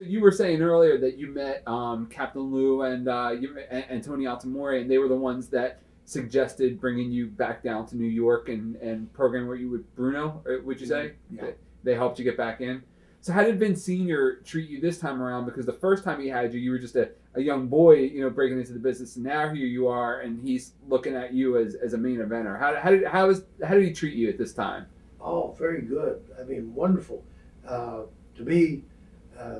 You were saying earlier that you met Captain Lou and and Tony Altamore, and they were the ones that suggested bringing you back down to New York and programming with you with Bruno. Would you say? Yeah. They helped you get back in? So how did Vince Senior treat you this time around? Because the first time he had you, you were just a young boy, breaking into the business, and now here you are, and he's looking at you as a main eventer. How did he treat you at this time? Oh, very good. I mean, wonderful. To me, uh,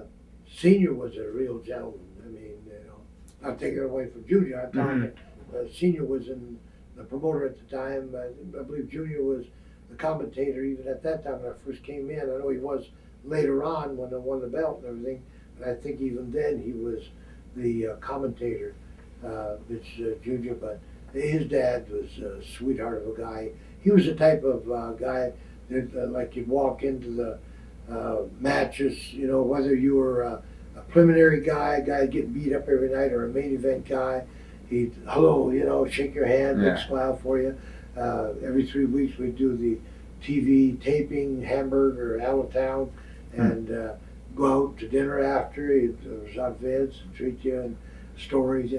Senior was a real gentleman. I mean, not taking it away from Junior. I'm telling you, Senior was the promoter at the time. I believe Junior was the commentator even at that time when I first came in. I know he was later on when I won the belt and everything, but I think even then he was the commentator, Mitch Junior. But his dad was a sweetheart of a guy. He was the type of guy that like you'd walk into the matches, whether you were a preliminary guy, a guy getting beat up every night, or a main event guy. He'd, hello, shake your hand, big Yeah. smile for you. Every 3 weeks we'd do the TV taping, Hamburg or out of town, and go out to dinner after. He'd on Vince and treat you and stories,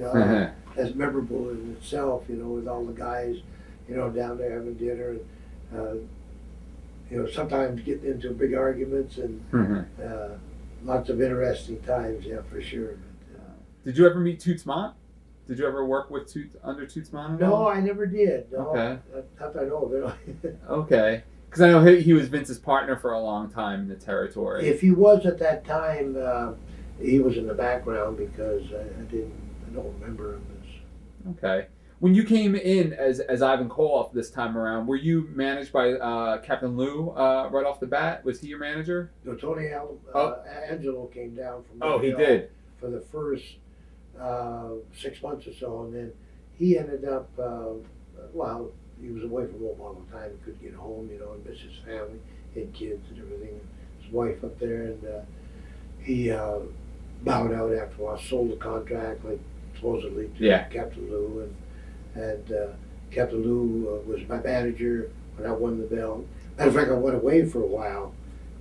as memorable in itself, with all the guys, down there having dinner. And, sometimes getting into big arguments and lots of interesting times, yeah, for sure. But, Did you ever meet Toots Mont? Did you ever work with under Toots Mont? no, I never did. No, Okay. not that I know of it. Okay. Because I know he was Vince's partner for a long time in the territory. If he was at that time, he was in the background because I don't remember him as. Okay. When you came in as Ivan Koloff this time around, were you managed by Captain Lou right off the bat? Was he your manager? No, Tony Oh. Angelo came down from Oh, he Montreal did. for the first 6 months or so, and then he ended up. Well, he was away from home all the time. He couldn't get home, and miss his family, had kids and everything. His wife up there, and he bowed out after a while. Sold the contract, like supposedly to Yeah. Captain Lou, and Captain Lou was my manager when I won the belt. Matter of fact, I went away for a while,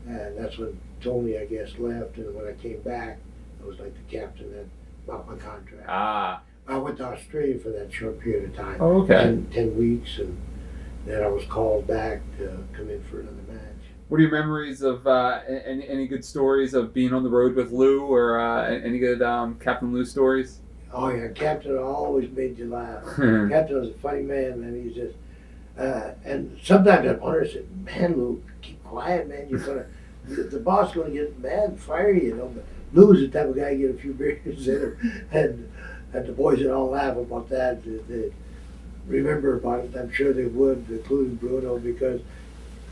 and that's when Tony, I guess, left. And when I came back, I was like the captain that bought my contract. Ah. I went to Australia for that short period of time. Oh, okay. 10 weeks, and then I was called back to come in for another match. What are your memories of any good stories of being on the road with Lou, or any good Captain Lou stories? Oh yeah, Captain always made you laugh. Captain was a funny man, man. He's just, and sometimes I wonder, I said, man, Lou, keep quiet, man. You're gonna, the boss gonna get mad and fire you, But Lou was the type of guy to get a few beers in him, and the boys would all laugh about that. They remember about it. I'm sure they would, including Bruno, because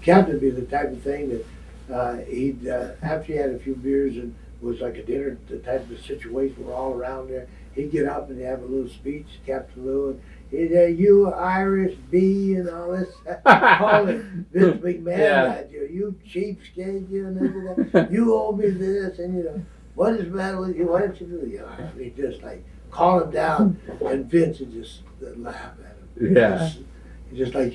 Captain would be the type of thing that he'd after he had a few beers and was like a dinner, the type of situation we're all around there. He'd get up and have a little speech, Captain Lou, and he'd say, "You Irish B," and all this, all it Vince McMahon Yeah. at you, "You cheapskate," and everything. "You owe me this," and what is the matter with you? Why don't you do it? And he just like call him down, and Vince would just laugh at him. Yeah. Just like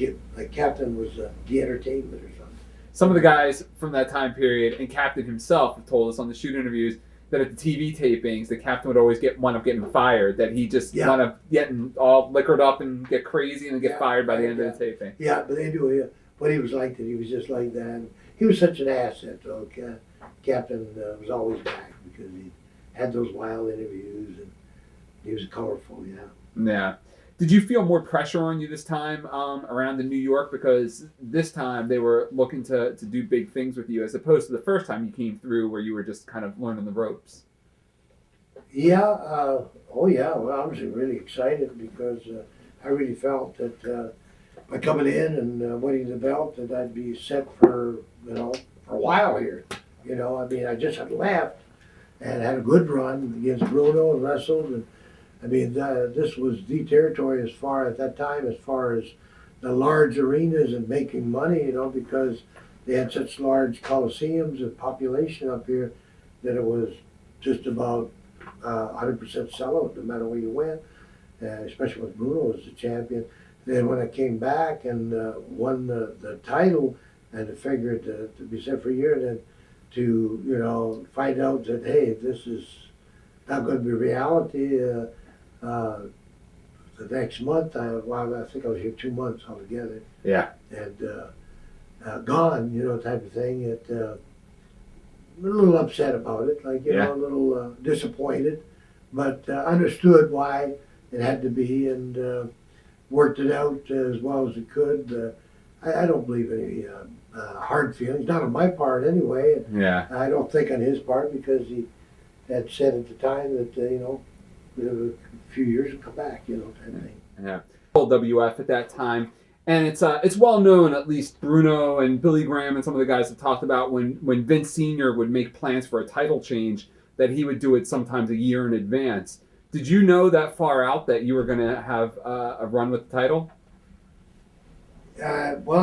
Captain was the entertainment or something. Some of the guys from that time period, and Captain himself, have told us on the shoot interviews that at the TV tapings, the Captain would always wind up getting fired. That he just Yeah. wound up getting all liquored up and get crazy and then get Yeah, fired by the end yeah. of the taping. Yeah, but they do. Yeah. But he was like that. He was just like that. He was such an asset, though. Captain was always back because he had those wild interviews and he was colorful. Yeah. Yeah. Did you feel more pressure on you this time around in New York? Because this time they were looking to do big things with you as opposed to the first time you came through where you were just kind of learning the ropes. Yeah. Oh, yeah. Well, I was really excited because I really felt that by coming in and winning the belt, that I'd be set for for a while here. I mean, I just had left and had a good run against Bruno and wrestled, and I mean, this was the territory at that time, as far as the large arenas and making money, because they had such large coliseums and population up here that it was just about 100% sellout no matter where you went, especially with Bruno as the champion. Then when I came back and won the title, and I figured to be set for a year, then to, you know, find out that, hey, this is not going to be reality. The next month, I think I was here 2 months altogether, Yeah. and gone, you know, type of thing. A little upset about it, like, you know, a little disappointed, but understood why it had to be, and worked it out as well as it could. I don't believe any hard feelings, not on my part anyway. And Yeah. I don't think on his part, because he had said at the time that, you know, a few years and come back, you know, type of thing. Yeah. WWF at that time. And it's well known, at least Bruno and Billy Graham and some of the guys have talked about when Vince Sr. would make plans for a title change, that he would do it sometimes a year in advance. Did you know that far out that you were going to have a run with the title? Well,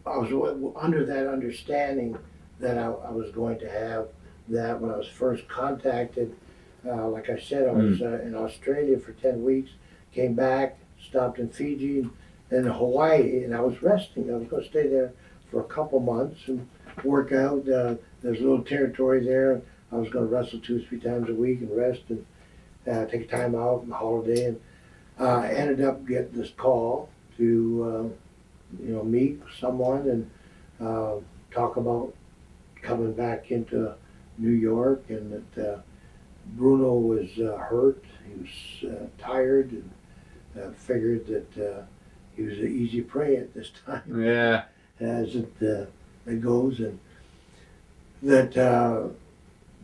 I was under that understanding that I was going to have that when I was first contacted. Like I said, I was in Australia for 10 weeks, came back, stopped in Fiji, and Hawaii, and I was resting. I was going to stay there for a couple months and work out. There's a little territory there. I was going to wrestle 2 or 3 times a week and rest and take time out and holiday. And I ended up getting this call to you know, meet someone and talk about coming back into New York, and that Bruno was hurt. He was tired, and figured that he was an easy prey at this time. Yeah. As it goes, and that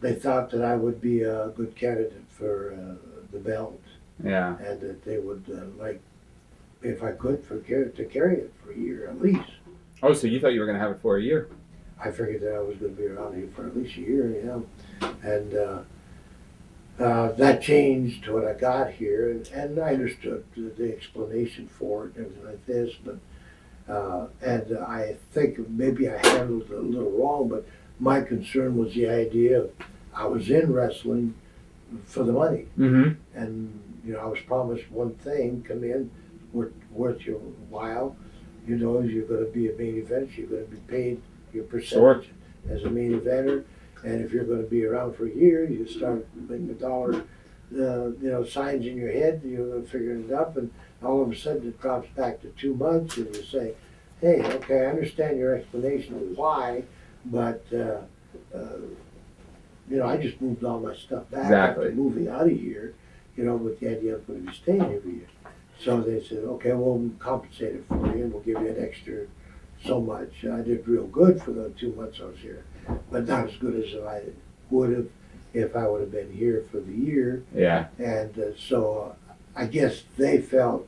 they thought that I would be a good candidate for the belt. Yeah. And that they would like, if I could, to carry it for a year at least. Oh, so you thought you were going to have it for a year? I figured that I was going to be around here for at least a year, yeah. And that changed when I got here, and I understood the explanation for it and everything like this, but and I think maybe I handled it a little wrong, but my concern was the idea of I was in wrestling for the money. Mm-hmm. And, you know, I was promised one thing: come in, worth your while. You know, you're going to be a main event. You're going to be paid your percentage as a main eventer. And if you're going to be around for a year, you start making the dollar, you know, signs in your head. You're going to figure it up, and all of a sudden it drops back to 2 months, and you say, "Hey, okay, I understand your explanation of why, but you know, I just moved all my stuff back Exactly. after moving out of here, you know, with the idea of going to be staying every year." So they said, "Okay, we'll compensate it for you, and we'll give you an extra so much." I did real good for the 2 months I was here, but not as good as I would have if I would have been here for the year. Yeah. And so I guess they felt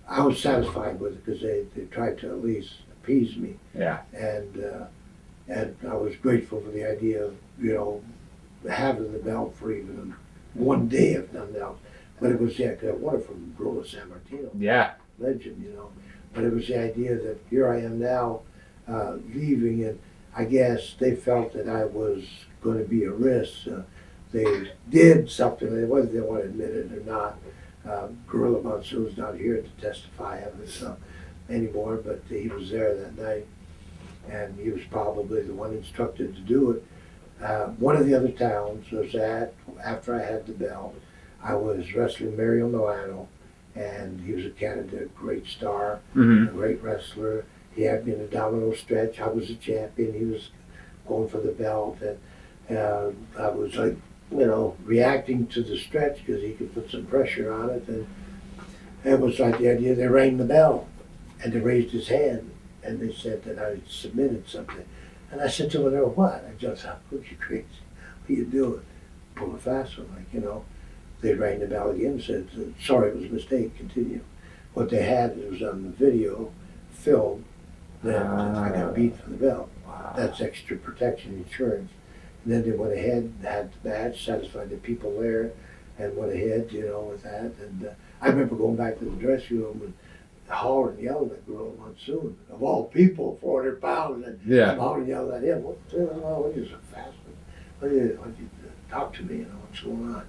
I was satisfied with it, because they tried to at least appease me. Yeah. And I was grateful for the idea of, you know, having the belt for even one day, if nothing else. But it was, yeah, 'cause I won it from Bruno Sammartino. Yeah. Legend, you know. But it was the idea that here I am now, leaving, and I guess they felt that I was going to be a risk. They did something, whether they want to admit it or not. Gorilla Monsoon's not here to testify of this anymore, but he was there that night, and he was probably the one instructed to do it. One of the other towns was after I had the belt, I was wrestling Mario Milano, and he was a candidate, great star, Mm-hmm. a great wrestler. He had me in a domino stretch. I was a champion. He was going for the belt, and I was like, you know, reacting to the stretch because he could put some pressure on it. And it was like the idea they rang the bell, and they raised his hand, and they said that I submitted something. And I said to him, "What?" I just said, "Look, you crazy. What are you doing?" Pull a fast one, like, you know. They rang the bell again and said, "Sorry, it was a mistake, continue." What they had, it was on the video film, that I got beat for the belt. Wow. That's extra protection insurance. And then they went ahead and had the match, satisfied the people there, and went ahead, you know, with that. And I remember going back to the dressing room and hollering and yelling at Gorilla Monsoon, of all people, 400 pounds, and Yeah. I'm hollering and yelling at him. What are you so fast? Why don't you talk to me, you know, what's going on?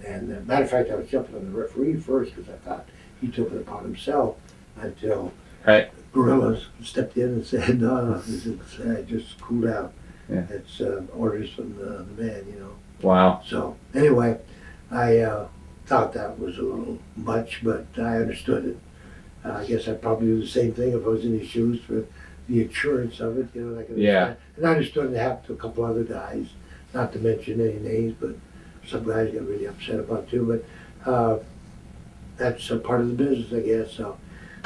And matter of fact, I was jumping on the referee first because I thought he took it upon himself, until Right. Gorillas stepped in and said, "No, this is, just cool down." Yeah. It's orders from the man, you know. Wow. So anyway, I thought that was a little much, but I understood it. I guess I'd probably do the same thing if I was in his shoes for the insurance of it, you know. I can Yeah. understand. And I understood it happened to a couple other guys, not to mention any names, but some guys got really upset about it too. But that's a part of the business, I guess. So,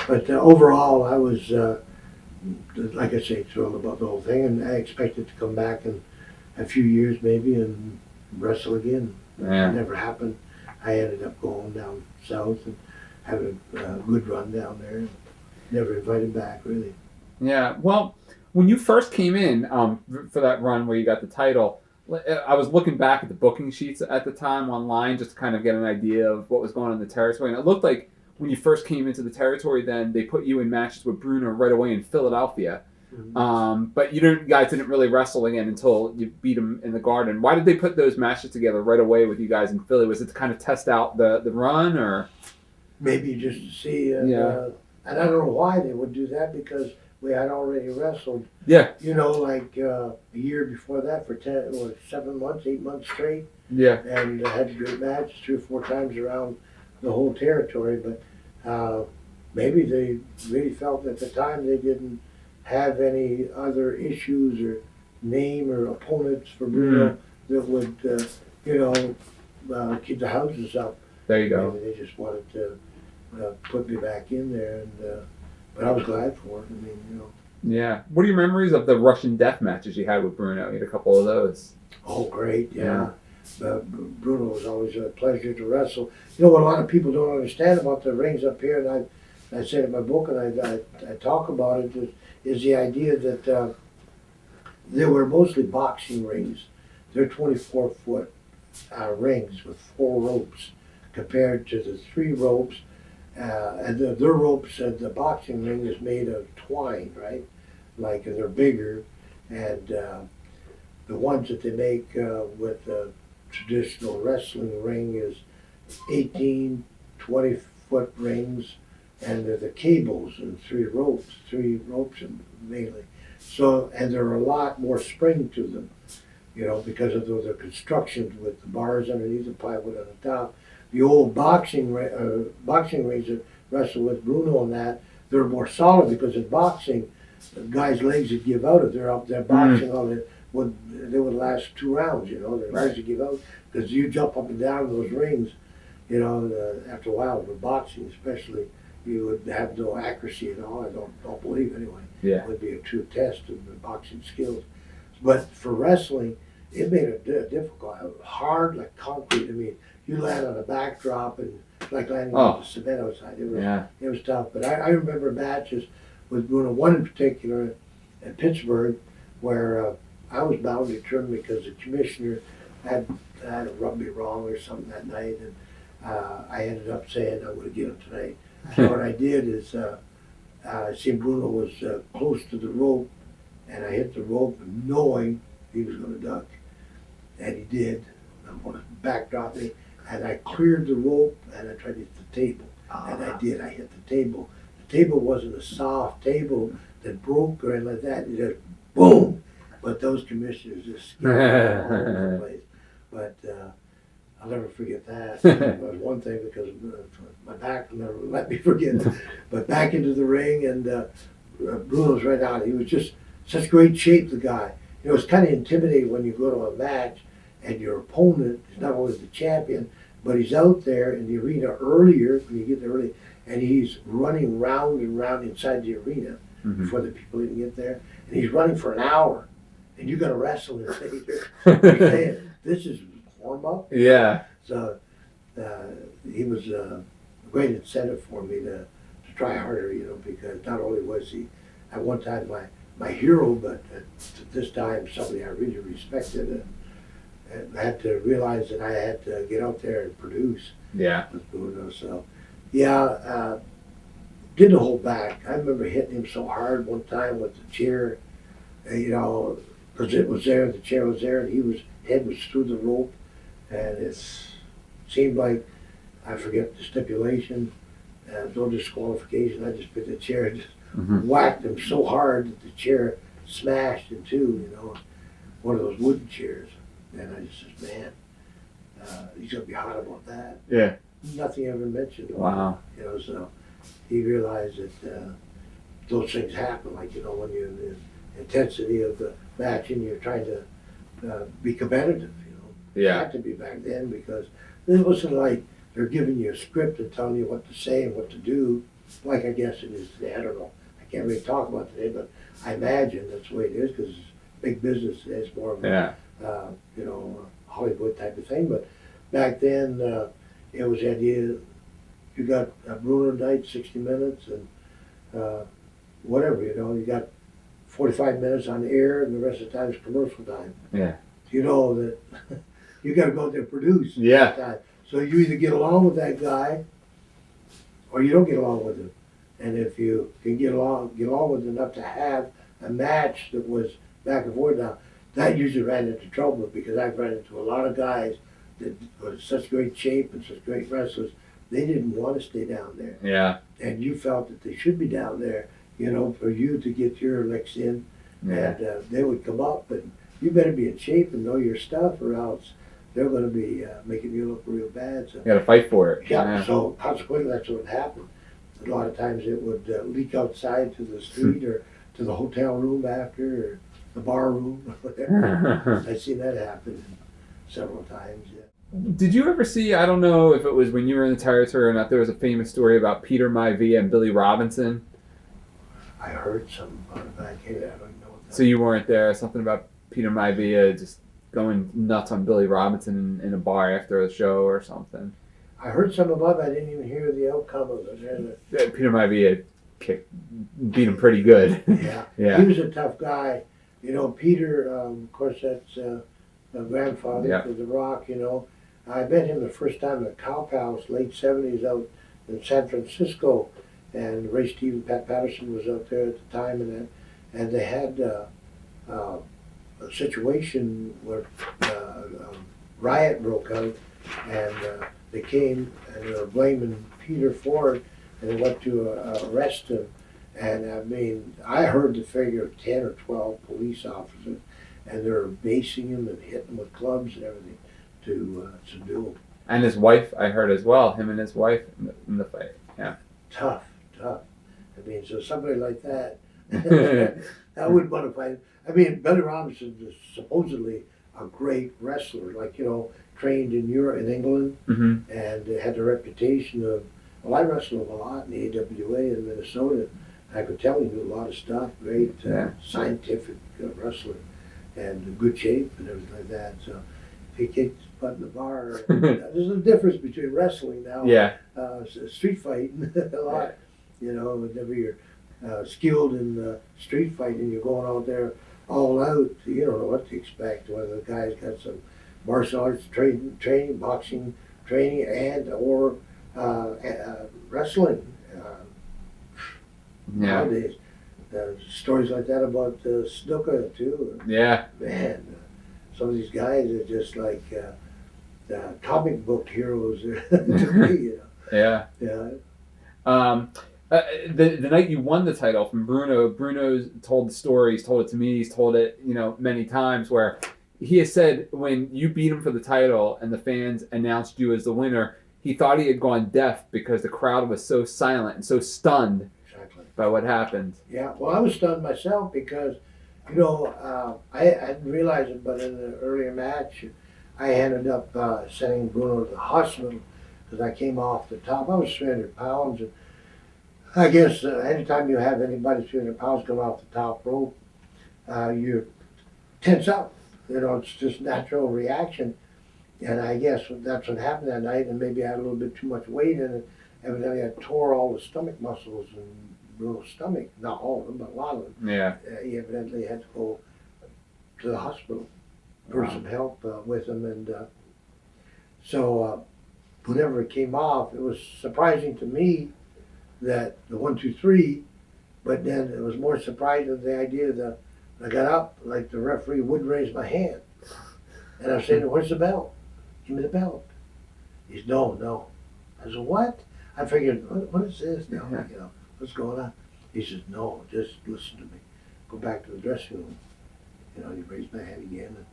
but overall, I was, like I say, thrilled about the whole thing, and I expected to come back in a few years maybe and wrestle again. Yeah. It never happened. I ended up going down south and having a good run down there. Never invited back, really. Yeah. Well, when you first came in for that run where you got the title, I was looking back at the booking sheets at the time online just to kind of get an idea of what was going on in the territory. And it looked like when you first came into the territory, then they put you in matches with Bruno right away in Philadelphia. Mm-hmm. But you guys didn't really wrestle again until you beat him in the Garden. Why did they put those matches together right away with you guys in Philly? Was it to kind of test out the run, or? Maybe just to see. Yeah. And I don't know why they would do that, because we had already wrestled. Yeah. You know, like a year before that for 7 months, 8 months straight. Yeah. And had great matches 3 or 4 times around the whole territory. But maybe they really felt at the time they didn't have any other issues or name or opponents for Bruno that would, keep the houses up. There you go. Maybe they just wanted to put me back in there, and but I was glad for it. I mean, you know. Yeah. What are your memories of the Russian death matches you had with Bruno? You had a couple of those. Oh, great, yeah. Bruno was always a pleasure to wrestle. You know what a lot of people don't understand about the rings up here, and I said in my book, and I talk about it, is the idea that they were mostly boxing rings. They're 24-foot rings with 4 ropes compared to the 3 ropes. And their ropes at the boxing ring is made of twine, right? Like they're bigger, and the ones that they make with the traditional wrestling ring is 18, 20-foot rings, and they're the cables and 3 ropes mainly. So, and there are a lot more spring to them, you know, because of the constructions with the bars underneath the plywood on the top. The old boxing rings that wrestle with Bruno and that, they're more solid, because in boxing, the guy's legs would give out if they're up there boxing on it. They would last 2 rounds, you know, their legs would give out, because you jump up and down those rings, you know, after a while with boxing especially, you would have no accuracy at all. I don't believe anyway. Yeah. It would be a true test of the boxing skills. But for wrestling, it made it difficult, hard like concrete. I mean, you land on a backdrop and like landing on the cement outside. It was tough. But I remember matches with Bruno, one in particular in Pittsburgh, where I was bound to trim because the commissioner had rubbed me wrong or something that night, and I ended up saying I'm going to get him tonight. So what I did is I seen Bruno was close to the rope, and I hit the rope knowing he was going to duck, and he did. I'm going to backdrop me. And I cleared the rope, and I tried to hit the table. And I did. I hit the table. The table wasn't a soft table that broke or anything like that. It just boom. But those commissioners just scared me all over the place. But I'll never forget that. That was one thing, because my back will never let me forget it. But back into the ring, and Bruno's right out. He was just such great shape, the guy. You know, it's kind of intimidating when you go to a match and your opponent is not only the champion, but he's out there in the arena earlier, when you get there early, and he's running round and round inside the arena before the people even get there. And he's running for an hour, and you got to wrestle and say, you're saying, this is warm up. Yeah. So he was a great incentive for me to try harder, you know, because not only was he at one time my hero, but at this time somebody I really respected. I had to realize that I had to get out there and produce. Yeah. With Bruno. So, yeah, didn't hold back. I remember hitting him so hard one time with the chair, you know, because it was there, the chair was there, and his head was through the rope, and it seemed like, I forget the stipulation, no disqualification. I just put the chair and just whacked him so hard that the chair smashed in 2, you know. one of those wooden chairs. And I just said, man, he's going to be hot about that. Yeah. Nothing ever mentioned. Wow. You know, so he realized that those things happen, like, you know, when you're in the intensity of the match and you're trying to be competitive, you know. Yeah. It had to be back then because it wasn't like they're giving you a script and telling you what to say and what to do, like I guess it is today. I don't know. I can't really talk about today, but I imagine that's the way it is because it's big business today. It's more of a, you know, Hollywood type of thing. But back then, it was the idea you got a Bruno night, 60 minutes, and whatever, you know, you got 45 minutes on the air, and the rest of the time is commercial time. Yeah. You know that you got to go out there and produce. Yeah. Time. So you either get along with that guy, or you don't get along with him. And if you can get along with enough to have a match that was back and forth, now that usually ran into trouble because I've run into a lot of guys that were in such great shape and such great wrestlers. They didn't want to stay down there. Yeah. And you felt that they should be down there, you know, for you to get your licks in. Yeah. And they would come up, but you better be in shape and know your stuff, or else they're going to be making you look real bad. So, You got to fight for it. yeah. So consequently, that's what would happen. A lot of times it would leak outside to the street or to the hotel room after, or the bar room, or whatever. I've seen that happen several times. Yeah. Did you ever see, I don't know if it was when you were in the territory or not, there was a famous story about Peter Maivia and Billy Robinson. I heard some about it back here. I don't know what that So you weren't there. Something about Peter Maivia just going nuts on Billy Robinson in a bar after a show or something. I heard some about it. I didn't even hear the outcome of it. Peter Maivia beat him pretty good. Yeah. Yeah. He was a tough guy. You know, Peter, of course, that's a grandfather Yeah. to The Rock, you know. I met him the first time at Cow Palace, late 70s, out in San Francisco. And Ray Steve, Pat Patterson was out there at the time, and they had a situation where a riot broke out, and they came and they were blaming Peter for it, and they went to arrest him. And I mean, I heard the figure of 10 or 12 police officers, and they were basing him and hitting him with clubs and everything to subdue him. And his wife, I heard as well, him and his wife in the fight. Yeah. Tough. I mean, so somebody like that, I wouldn't want to fight. I mean, Billy Robinson is supposedly a great wrestler, like, you know, trained in Europe, in England, Mm-hmm. and had the reputation of, well, I wrestled a lot in the AWA in Minnesota. I could tell he knew a lot of stuff, great scientific wrestler, and good shape and everything like that. So if he kicked his butt in the bar, there's a difference between wrestling now, Yeah. Street fighting a lot. You know, whenever you're skilled in street fighting, you're going out there all out. You don't know what to expect. Whether the guy's got some martial arts training, boxing training, and or wrestling. Nowadays, stories like that about snooker too. Yeah. Man, some of these guys are just like comic book heroes to me. You know? Yeah. Yeah. The night you won the title from Bruno's told the story. He's told it to me. He's told it, you know, many times, where he has said when you beat him for the title and the fans announced you as the winner, he thought he had gone deaf because the crowd was so silent and so stunned by what happened. Yeah, well, I was stunned myself because, you know, I didn't realize it, but in the earlier match, I ended up sending Bruno to the hospital because I came off the top. I was 300 pounds, and I guess anytime you have anybody 300 pounds come off the top rope, you tense up. You know, it's just natural reaction. And I guess that's what happened that night, and maybe I had a little bit too much weight in it. Evidently, I tore all the stomach muscles in Bruno's stomach. Not all of them, but a lot of them. Yeah. He evidently had to go to the hospital for some help with him. And so whenever it came off, it was surprising to me that the 1, 2, 3, but then it was more surprising the idea that I got up, like the referee would raise my hand. And I was saying, where's the belt? Give me the belt. He said, no. I said, what? I figured, what is this now? You know, what's going on? He said, no, just listen to me. Go back to the dressing room. You know, he raised my hand again, and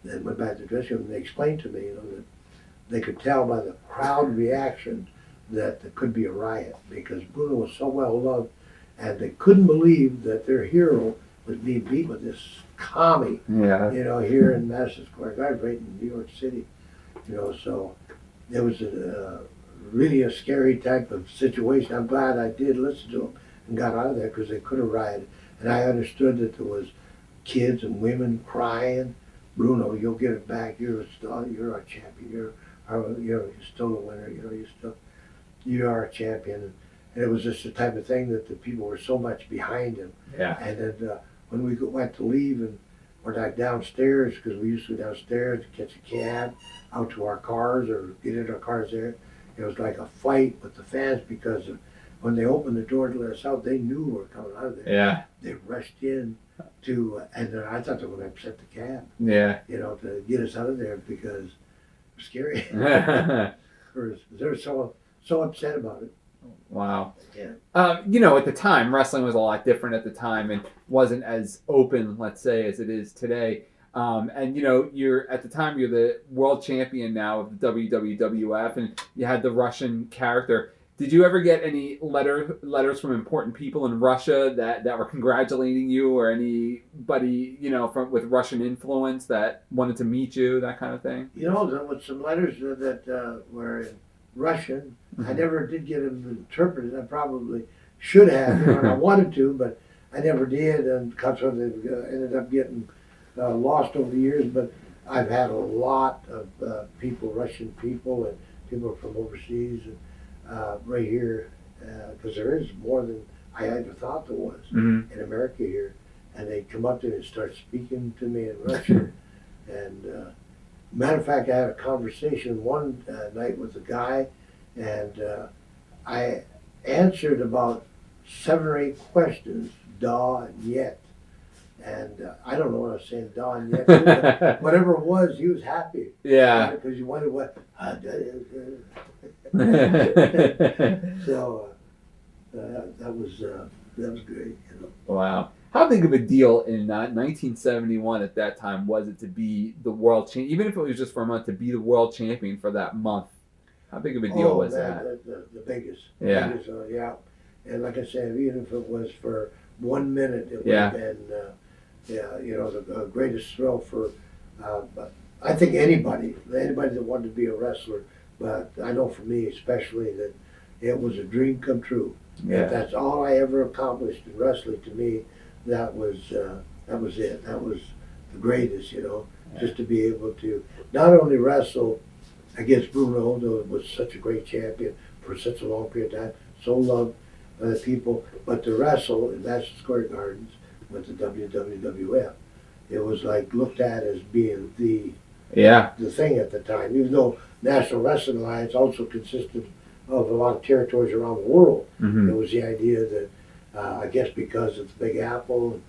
then went back to the dressing room, and they explained to me, you know, that they could tell by the crowd reaction that there could be a riot, because Bruno was so well loved, and they couldn't believe that their hero was being beat with this commie, Yeah. you know, here in Madison Square Garden, right in New York City. You know, so it was really a scary type of situation. I'm glad I did listen to them and got out of there, because they could have rioted. And I understood that there was kids and women crying, Bruno, you'll get it back. You're our champion. You're still the winner. You know, you are a champion. And it was just the type of thing that the people were so much behind him. Yeah. And then when we went to leave, and we're like downstairs, because we used to go downstairs to catch a cab out to our cars or get in our cars there. It was like a fight with the fans, because when they opened the door to let us out, they knew we were coming out of there. Yeah. They rushed in to, and I thought they were going to upset the cab. Yeah. You know, to get us out of there, because it was scary. They were so upset about it. Wow. Yeah. You know, at the time, wrestling was a lot different at the time and wasn't as open, let's say, as it is today. And you know, you're the world champion now of the WWWF, and you had the Russian character. Did you ever get any letters from important people in Russia that were congratulating you, or anybody, you know, with Russian influence that wanted to meet you, that kind of thing? You know, there was some letters that were in Russian. I never did get them interpreted. I probably should have, you know, and I wanted to, but I never did, and consequently ended up getting lost over the years. But I've had a lot of people, Russian people, and people from overseas, and right here, because there is more than I ever thought there was in America here, and they come up to me and start speaking to me in Russian. And matter of fact, I had a conversation one night with a guy, and I answered about 7 or 8 questions, da and yet. And I don't know what I was saying, da and yet. But whatever it was, he was happy. Yeah. Because you wondered what. So that was great. You know. Wow. How big of a deal in 1971 at that time was it to be the world champion, even if it was just for a month, to be the world champion for that month? How big of a deal was that? The biggest. Yeah. The biggest, yeah. And like I said, even if it was for 1 minute, it would have been, you know, the greatest thrill for, but I think anybody that wanted to be a wrestler, but I know for me especially that it was a dream come true. Yeah. If that's all I ever accomplished in wrestling, to me, that was it. That was the greatest, you know, just to be able to not only wrestle against Bruno, who was such a great champion for such a long period of time, so loved by the people, but to wrestle in Madison Square Gardens with the WWWF, it was like looked at as being the thing at the time. Even though National Wrestling Alliance also consisted of a lot of territories around the world, there was the idea that I guess because of the Big Apple,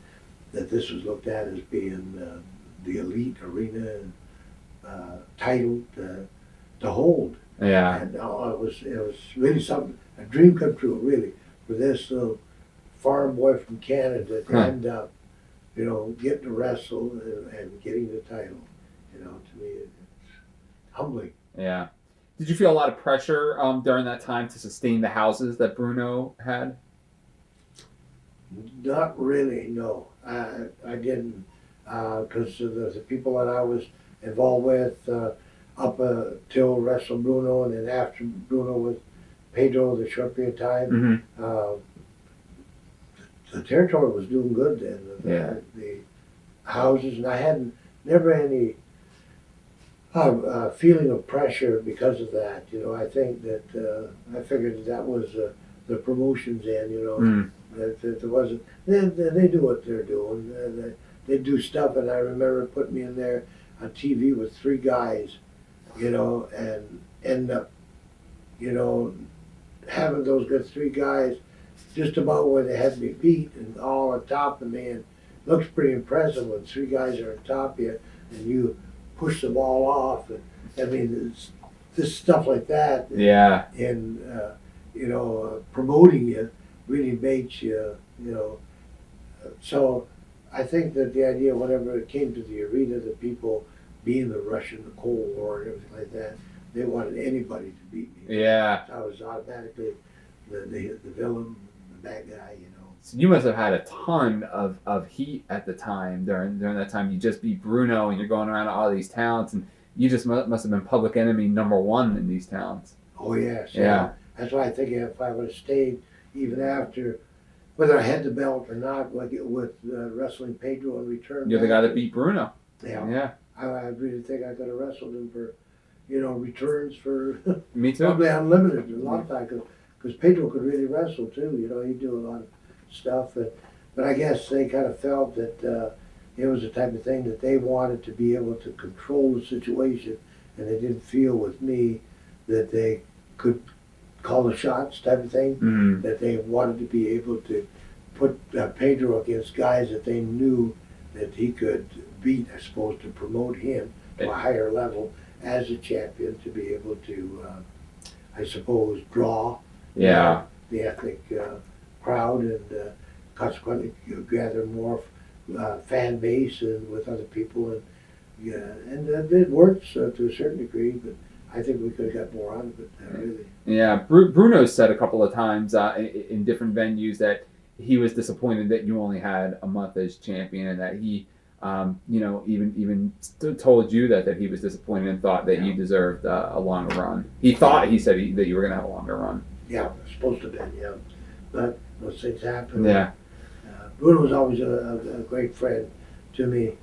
that this was looked at as being the elite arena and title to hold. Yeah. And it was really something, a dream come true, really, for this little farm boy from Canada to end up, you know, getting to wrestle and getting the title. You know, to me, it's humbling. Yeah. Did you feel a lot of pressure during that time to sustain the houses that Bruno had? Not really, no. I didn't, because the people that I was involved with up till Wrestle Bruno, and then after Bruno with Pedro, the short period of time, the territory was doing good then. The houses, and I had never any feeling of pressure because of that. You know, I think that I figured that was the promotions end, you know. That there wasn't, they do what they're doing. They do stuff, and I remember putting me in there on TV with 3 guys, you know, and end up, you know, having those good 3 guys just about where they had me beat and all on top of me. And it looks pretty impressive when 3 guys are on top of you and you push the ball off. And I mean, it's this stuff like that. Yeah. And you know, promoting you really makes you, you know. So I think that the idea, whenever it came to the arena, the people, being the Russian, the Cold War, and everything like that, they wanted anybody to beat me. Yeah. So I was automatically the villain, the bad guy, you know. So you must have had a ton of heat at the time during that time. You just beat Bruno, and you're going around to all these towns, and you just must have been public enemy #1 in these towns. Oh yes. Yeah. That's why I think if I would have stayed even after, whether I had the belt or not, like with wrestling Pedro in return. You're the guy that beat Bruno. Yeah. Yeah. I really think I could have wrestled him for, returns for Me too. probably unlimited a lot of time, because Pedro could really wrestle too. You know, he'd do a lot of stuff. But I guess they kind of felt that it was the type of thing that they wanted to be able to control the situation, and they didn't feel with me that they could call the shots type of thing. Mm-hmm. That they wanted to be able to put Pedro against guys that they knew that he could beat, I suppose, to promote him to a higher level as a champion, to be able to, I suppose, draw Yeah. the ethnic crowd, and consequently gather more fan base and with other people, and it works to a certain degree, but I think we could have got more out of it, really. Yeah, Bruno said a couple of times in different venues that he was disappointed that you only had a month as champion, and that he, even told you that he was disappointed and thought that you deserved a longer run. He said that you were going to have a longer run. Yeah, supposed to have been, yeah. But those things happen. Yeah. Bruno was always a great friend to me.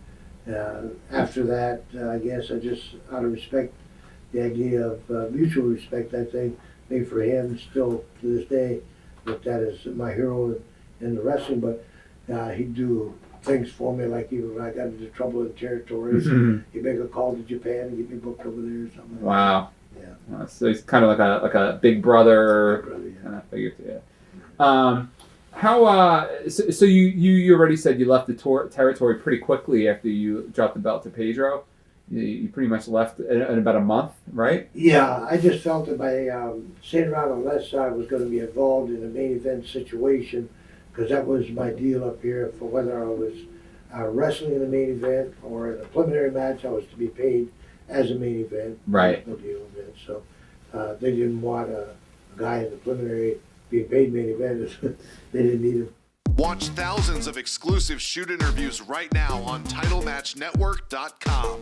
After that, I guess I just, out of respect, the idea of mutual respect, I think for him, still to this day, that is my hero in the wrestling. But he'd do things for me, like even when I got into trouble in territories, he'd make a call to Japan and get me booked over there or something. Wow. Yeah. So he's kind of like a big brother. Yeah. Kind of figure, yeah. So you already said you left the territory pretty quickly after you dropped the belt to Pedro. You pretty much left in about a month, right? Yeah, I just felt that by staying around unless I was going to be involved in a main event situation, because that was my deal up here, for whether I was wrestling in the main event or in a preliminary match, I was to be paid as a main event. Right. No deal with it. So they didn't want a guy in the preliminary being paid main event. They didn't need him. Watch thousands of exclusive shoot interviews right now on TitleMatchNetwork.com.